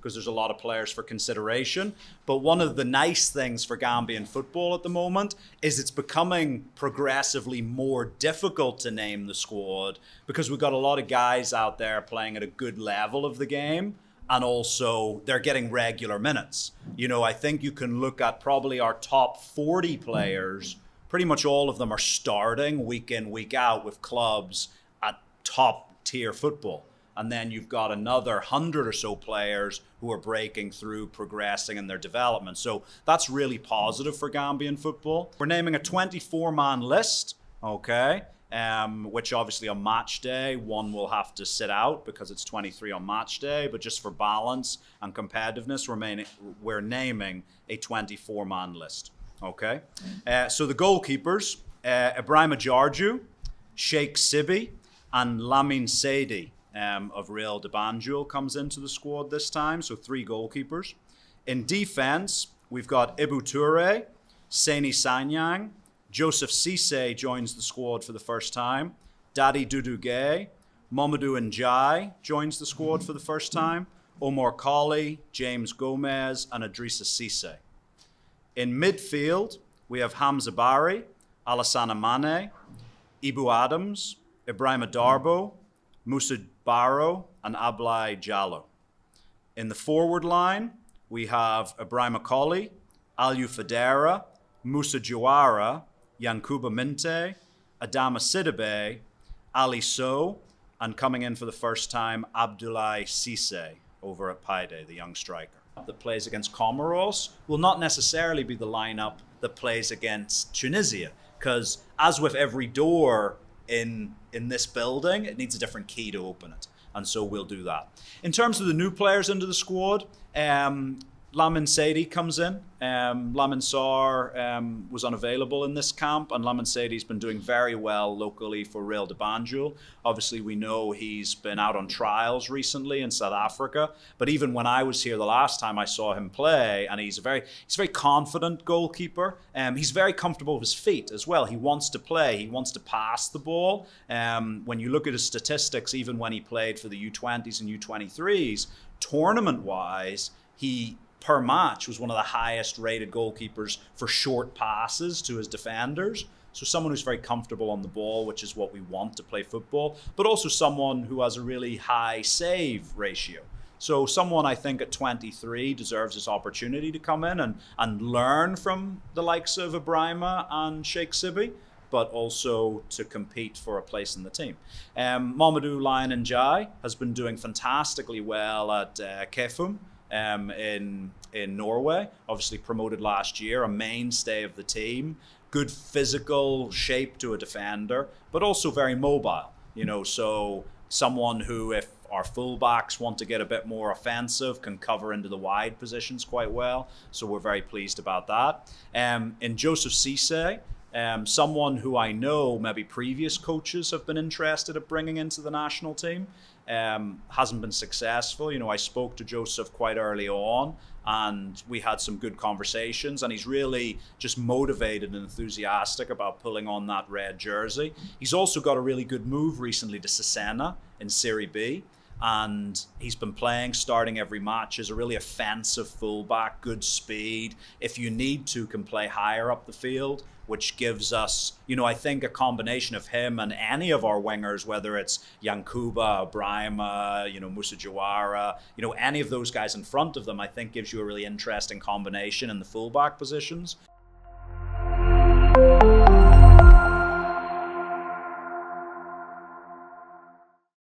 because there's a lot of players for consideration. But one of the nice things for Gambian football at the moment is it's becoming progressively more difficult to name the squad because we've got a lot of guys out there playing at a good level of the game. And also, they're getting regular minutes. You know, I think you can look at probably our top 40 players. Pretty much all of them are starting week in, week out with clubs at top tier football. And then you've got another 100 or so players who are breaking through, progressing in their development. So that's really positive for Gambian football. We're naming a 24-man list, okay? Which obviously on match day, one will have to sit out because it's 23 on match day. But just for balance and competitiveness, we're naming a 24-man list. Okay? So the goalkeepers, Ibrahima Jarju, Sheikh Sibi, and Lamin Seydi of Real de Banjul comes into the squad this time. So 3 goalkeepers. In defense, we've got Ibu Toure, Seni Sanyang, Joseph Cisse joins the squad for the first time. Daddy Dudu Gay, Mamadou Njai joins the squad for the first time. Omar Colley, James Gomez, and Idrissa Cisse. In midfield, we have Hamza Bari, Alassane Mane, Ibu Adams, Ibrahima Darbo, Moussa Barrow, and Ablai Jallow. In the forward line, we have Ibrahima Colley, Aliou Fadera, Moussa Jawara, Yankuba Minte, Adama Sidibe, Ali Sow, and coming in for the first time, Abdoulaye Cisse over at Paide, the young striker. That plays against Comoros will not necessarily be the lineup that plays against Tunisia, because as with every door in this building, it needs a different key to open it, and so we'll do that. In terms of the new players into the squad, Lamin Seydi comes in. Lamin Sarr was unavailable in this camp, and Lamin Seydi's been doing very well locally for Real de Banjul. Obviously, we know he's been out on trials recently in South Africa, but even when I was here the last time I saw him play, and he's a very confident goalkeeper. He's very comfortable with his feet as well. He wants to play. He wants to pass the ball. When you look at his statistics, even when he played for the U20s and U23s, tournament-wise, he per match was one of the highest rated goalkeepers for short passes to his defenders. So someone who's very comfortable on the ball, which is what we want to play football, but also someone who has a really high save ratio. So someone I think at 23 deserves this opportunity to come in and learn from the likes of Ibrahima and Sheikh Sibi, but also to compete for a place in the team. Mamadou Lion Njai has been doing fantastically well at Kefum. In Norway, obviously promoted last year, a mainstay of the team, good physical shape to a defender, but also very mobile, you know, so someone who, if our fullbacks want to get a bit more offensive, can cover into the wide positions quite well, so we're very pleased about that. In Joseph Cisse, someone who I know maybe previous coaches have been interested in bringing into the national team. Hasn't been successful. You know, I spoke to Joseph quite early on and we had some good conversations, and he's really just motivated and enthusiastic about pulling on that red jersey. He's also got a really good move recently to Cesena in Serie B, and he's been playing, starting every match as a really offensive fullback, good speed. If you need to, can play higher up the field, which gives us, you know, I think a combination of him and any of our wingers, whether it's Yankuba, Ibrahima, you know, Moussa Jawara, you know, any of those guys in front of them, I think gives you a really interesting combination in the fullback positions.